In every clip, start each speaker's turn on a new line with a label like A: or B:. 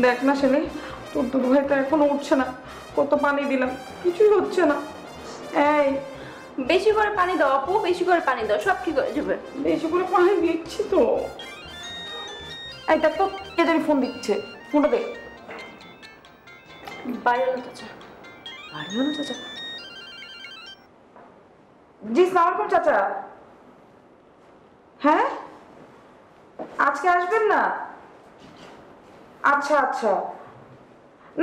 A: দেখ না ছেলে, তোর দুধ ভাই তো এখনো উঠছে না, কত পানি দিলাম কিছুই হচ্ছে না। এই
B: বেশি করে পানি দাও আপু, বেশি করে পানি দাও, সব ঠিক হয়ে যাবে।
A: বেশি করে পানি দিচ্ছি তো। এই দেখ তো কে জানি ফোন দিচ্ছে, ফোনটা দে।
B: বাড়িওয়ালা চাচা।
A: বাড়িওয়ালা চাচা? জি সালাম আলাইকুম চাচা। হ্যাঁ আজকে আসবেন না? আচ্ছা আচ্ছা,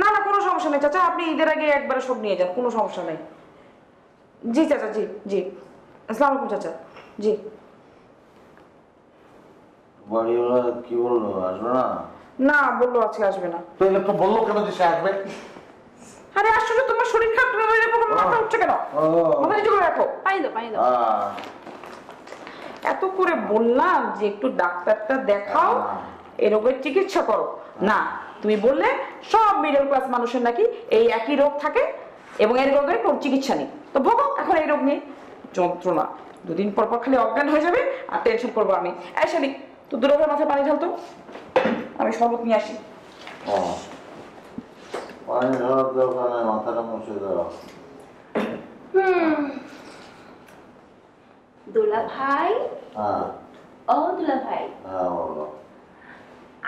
A: না না কোনো সমস্যা নেই চাচা, আপনি ঈদের আগে একবারে সব নিয়ে যান, কোনো সমস্যা নেই। জি চাচা, জি জি, আসসালামু আলাইকুম চাচা। জি।
C: বাড়িওয়ালা কি বললো, আসবে না?
A: না বললো আজকে আসবে না।
C: তাহলে তো বললো কেন যে সে আসবে?
A: আরে আসলে তোমার শরীর খারাপ, তুমি এরকম মাথা উঠছে কেন? মাথা নিচু করে রাখো।
B: পানি দাও, পানি দাও।
A: এত করে বললাম যে একটু ডাক্তারটা দেখাও, এই রোগের চিকিৎসা করো, না তুমি বললে সব মিডল ক্লাস মানুষের নাকি এই একই রোগ থাকে এবং এই রোগের কোনো চিকিৎসা নেই, তো ভোগো এখন এই রোগ নিয়ে যন্ত্রণা, দুদিন পর পর খালি অজ্ঞান হয়ে যাবে আর টেনশন করবো আমি। এই শালি তো দুর্গের মাথায় পানি ঢালতো, আমি শরবত নিয়ে আসি।
C: পানি ঢালার দরকার নেই, মাথাটা মুছে দাও।
B: দুলা ভাই,
C: হ্যাঁ
B: ও দুলা ভাই,
C: হ্যাঁ বলো।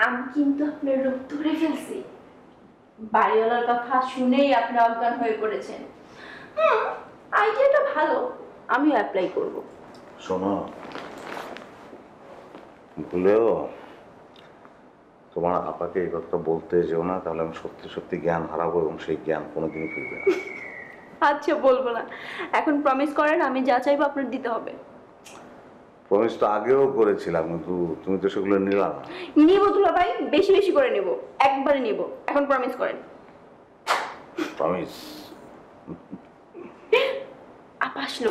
B: আমি কিন্তু আপনার রোগ ধরে ফেলছি। বাড়িওয়ালার কথা শুনেই আপনি অজ্ঞান হয়ে পড়েছেন। আইডিয়াটা ভালো, আমিও অ্যাপ্লাই করব।
C: শোনো, ভুলেও তোমার আপাকে এই কথাটা বলতে যেও না, তাহলে আমি সত্যি সত্যি জ্ঞান হারাবো এবং সেই জ্ঞান কোনোদিনই ফিরবে না।
B: আচ্ছা বলবো না, এখন প্রমিস করেন আমি যা চাইবো আপনার দিতে হবে।
C: প্রমিস তো আগেও করেছিলাম, কিন্তু তুমি তো সেগুলো নিলা না।
B: নিব দুলা ভাই, বেশি বেশি করে নিব, একবারে নিব, এখন প্রমিস করেন।
C: প্রমিস।
B: আপা আসলো।